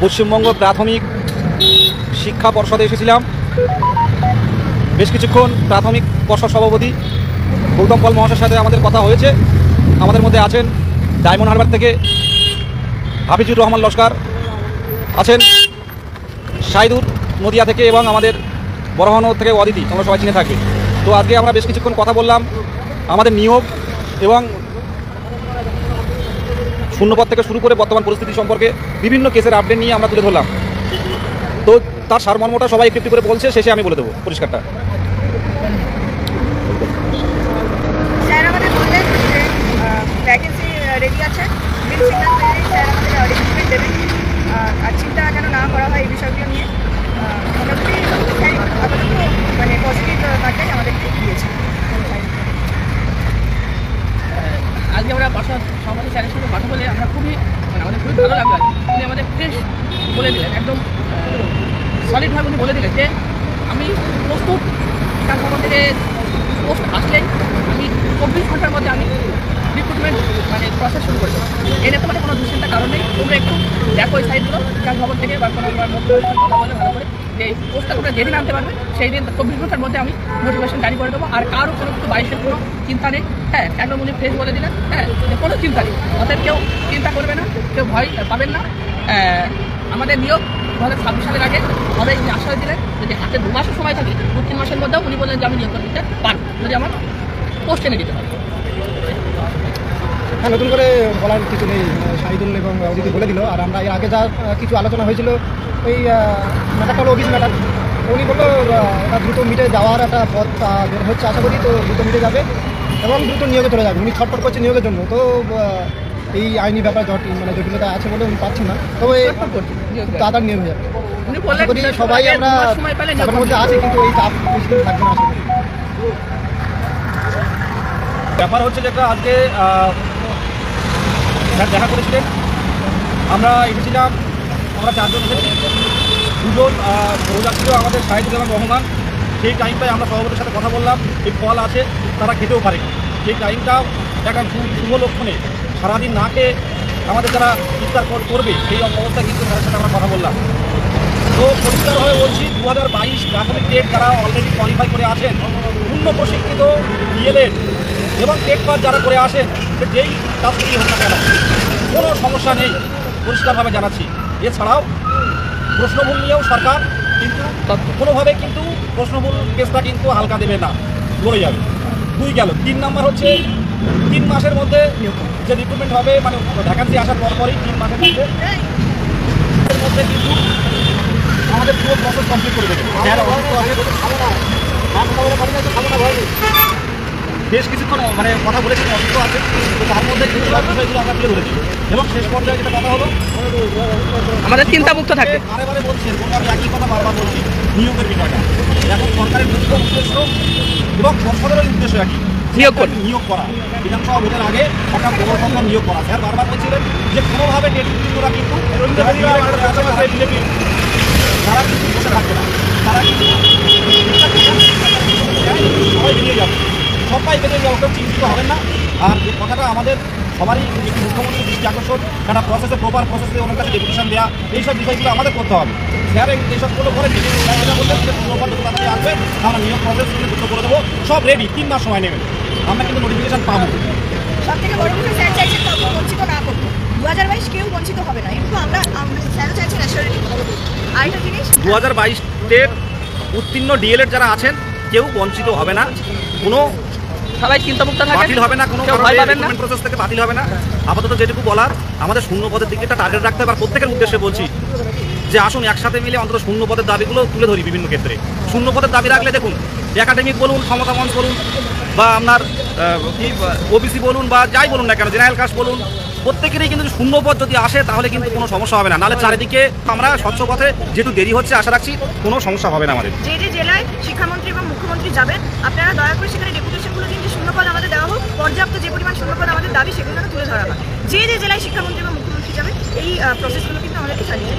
পশ্চিমবঙ্গ প্রাথমিক শিক্ষা পর্ষদে এসেছিলাম। বেশ কিছুক্ষণ প্রাথমিক পর্ষদ সভাপতি গৌতম পল মহাশয়ের সাথে আমাদের কথা হয়েছে। আমাদের মধ্যে আছেন ডায়মন্ড হারবার থেকে হাফিজুর রহমান লস্কর, আছেন শাহিদুর নদিয়া থেকে, এবং আমাদের বড়হানগর থেকে অদিতি, তোমরা সবাই চিনে থাকবে। তো আজকে আমরা বেশ কিছুক্ষণ কথা বললাম আমাদের নিয়োগ এবং শূন্যপদ থেকে শুরু করে বর্তমান পরিস্থিতি সম্পর্কে বিভিন্ন কেসের আপডেট নিয়ে আমরা তুলে ধরলাম। তো তার সারমর্মটা সবাই একটু একটু করে বলছে, শেষে আমি বলে দেবো পরিষ্কারটা। স্যার আমাদের বললেন যে ভ্যাকেন্সি রেডি আছে, গ্রিন সিগন্যাল পেলেই স্যার আমাদের রিক্রুটমেন্ট দেবেন, আর চিন্তা কেন না করা হয় এই বিষয়গুলো নিয়ে মোটামুটি স্যার আপাতত মানে পজিটিভ কার্ডটাই আমাদেরকে দিয়েছে। আজকে আমরা সভাপতি স্যারের সঙ্গে কথা বলে আমরা আমাদের খুবই ভালো লাগলো। উনি আমাদের ফ্রেশ বলে দিলেন, একদম সলিডভাবে উনি বলে দিলেন যে আমি প্রস্তুত, তার খবর থেকে পোস্ট আসলেই আমি 24 ঘন্টার মধ্যে আমি রিক্রুটমেন্ট প্রসেস শুরু করেছি। এর তো কোনো দুশ্চিন্তার কারণ নেই। তোমরা একটু দেখো এই সাইডগুলো তার খবর থেকে বা কোনো কথা বলে ভালো করে যে পোস্টটা তোমরা যেদিন আনতে পারবে সেই দিন 24 ঘন্টার মধ্যে আমি নোটিফিকেশন জারি করে দেবো। আর কারো কোনো কিছু বাইশের কোনো চিন্তা নেই। হ্যাঁ, একদম উনি ফ্রেশ বলে দিলেন। হ্যাঁ, কোনো চিন্তা নেই, অতএব কেউ চিন্তা করবে না, কেউ ভয় পাবেন না। আমাদের নিয়োগ 2026 সালের আগে হবে উনি আশ্বাস দিলেন। যদি হাতে 2 মাসের সময় থাকে, 2-3 মাসের মধ্যেও উনি বললেন যে আমি নিয়োগ করে দিতে পারবো যদি আমার পোস্ট এনে দিতে পারবো। হ্যাঁ, নতুন করে বলার কিছু নেই, শাহিদুল এবং অদিতি বলে দিল। আর আমরা এর আগে যা কিছু আলোচনা হয়েছিল ওই ম্যাটারটা হলো অফিস ম্যাটার। উনি বললো এটা দ্রুত মিটে যাওয়ার একটা পথ বের হচ্ছে, আশা করি তো দ্রুত মিটে যাবে এবং দ্রুত নিয়োগে চলে যাবে। উনি ছটফট করছে নিয়োগের জন্য, তো এই আইনি ব্যাপারে জটিলতা আছে বলে উনি পাচ্ছেন না, তবে খুব তাড়াতাড়ি নিয়োগ হয়ে যাবে। আশা করি সবাই আমরা তাদের মধ্যে আছি, কিন্তু এই চাপ বেশি দিন থাকবে না। আশা করি ব্যাপার হচ্ছে যেটা আজকে স্যার দেখা করেছিলেন, আমরা এসেছিলাম, আমরা 4 জন এসেছি। 2 জন রোজা ছিল আমাদের শাহিদুল এবং রহমান। সেই টাইমটায় আমরা সভাপতির সাথে কথা বললাম, এই ফল আছে তারা খেতেও পারে। সেই টাইমটা একটা শুভ লক্ষণে সারাদিন না খেয়ে আমাদের যারা ইফতার করবে সেই অবস্থা কিন্তু তাদের সাথে আমরা কথা বললাম। তো পরিষ্কারভাবে বলছি, 2022 প্রাথমিক টেট যারা অলরেডি কোয়ালিফাই করে আছেন, পূর্ণ প্রশিক্ষিত ডিএলএড এবং টেট পাস যারা করে আসেন, যেই কাজ করি হোক না কেন কোনো সমস্যা নেই, পরিষ্কারভাবে জানাচ্ছি। এছাড়াও প্রশ্নমূল নিয়েও সরকার কিন্তু কোনোভাবে কিন্তু প্রশ্নমূল কেসটা কিন্তু হালকা দেবে না, লড়ে যাবে। 2 গেল। 3 নম্বর হচ্ছে 3 মাসের মধ্যে যে রিক্রুটমেন্ট হবে, মানে ভ্যাকান্সি আসার পরপরই 3 মাসের মধ্যে কিন্তু আমাদের পুরো প্রসেস কমপ্লিট করে দেবে। বেশ কিছুক্ষণ কথা বলেছি, অসুস্থ আছে, তো তার মধ্যে কিছু বিষয়গুলো আমরা তুলে ধরেছি এবং শেষ পর্যায়ে যেটা কথা হলো আমাদের চিন্তামুক্ত থাকে। বারে বলছি, আমি একই কথা বারবার বলছি, নিয়োগের বিষয়টা এখন সরকারের মুখ্য উদ্দেশ্য এবং সরকারের উদ্দেশ্য একই, নিয়োগ করা। বিধানসভা ভোটের আগে একটা বড় সংখ্যা নিয়োগ করা। স্যার বারবার বলছিলেন যে কোনোভাবে টেটগুলোরা কিন্তু তারা কিন্তু বসে থাকবে না, তারা কিন্তু সবাই বেরিয়ে যাবে, সবাই বেরিয়ে যাবে, কেউ চিন্তিত হবেন না। আর যে কথাটা আমাদের সবারই মুখ্যমন্ত্রীর দৃষ্টি আকর্ষণ, একটা প্রসেসে প্রপার প্রসেসে ওনার কাছে ডেপুটেশন দেওয়া, এইসব বিষয়গুলো আমাদের করতে হবে। স্যার এইসবগুলো করে এটা বললেন যে তাড়াতাড়ি আসবে, আমরা নিয়োগ প্রসেস দ্রুত করে দেবো, সব রেডি, 3 মাস সময় নেবেন, আমরা কিন্তু নোটিফিকেশন পাবো। সব থেকে বড় কথা স্যার চাইছেন কাউকে বঞ্চিত না করতে। 2022 কেউ বঞ্চিত হবে না, একটু আমরা স্যারও চাইছেন অ্যাসিওরিটি। আরেকটা জিনিস, 2022-এর উত্তীর্ণ ডিএলএড যারা আছেন কেউ বঞ্চিত হবে না, কোনো সবাই চিন্তামুক্ত থাকে, বাতিল হবে না, কোনো রিক্রুটমেন্ট প্রসেস থেকে বাতিল হবে না। আপাতত যেটুকু বলার, আমাদের শূন্য পদের দিকে একটা টার্গেট রাখতে হবে। আর প্রত্যেকের উদ্দেশ্যে বলছি যে আসুন একসাথে মিলে অন্তত শূন্য পদের দাবিগুলো তুলে ধরি। বিভিন্ন ক্ষেত্রে শূন্য পদের দাবি রাখলে দেখুন, একাডেমিক বলুন, সমতা মঞ্চ বলুন, বা আপনার ওবিসি বলুন, বা যাই বলুন না কেন, জেনারেল কাস্ট বলুন, প্রত্যেকেরই কিন্তু শূন্য পদ যদি আসে তাহলে কিন্তু কোনো সমস্যা হবে না। নাহলে চারিদিকে আমরা স্বচ্ছ পথে যেহেতু দেরি হচ্ছে, আশা রাখছি কোনো সমস্যা হবে না আমাদের। যে জেলায় শিক্ষামন্ত্রী এবং মুখ্যমন্ত্রী যাবেন, আপনারা দয়া করে সেখানে ডেপুটেশনগুলো দিন যে শূন্যপদ আমাদের দেওয়া হোক, পর্যাপ্ত যে পরিমাণ শূন্যপদ আমাদের দাবি সেগুলো তুলে ধরা হয়। যে জেলায় শিক্ষামন্ত্রী এবং মুখ্যমন্ত্রী যাবে, এই প্রসেসগুলো কিন্তু আমাদেরকে চালিয়ে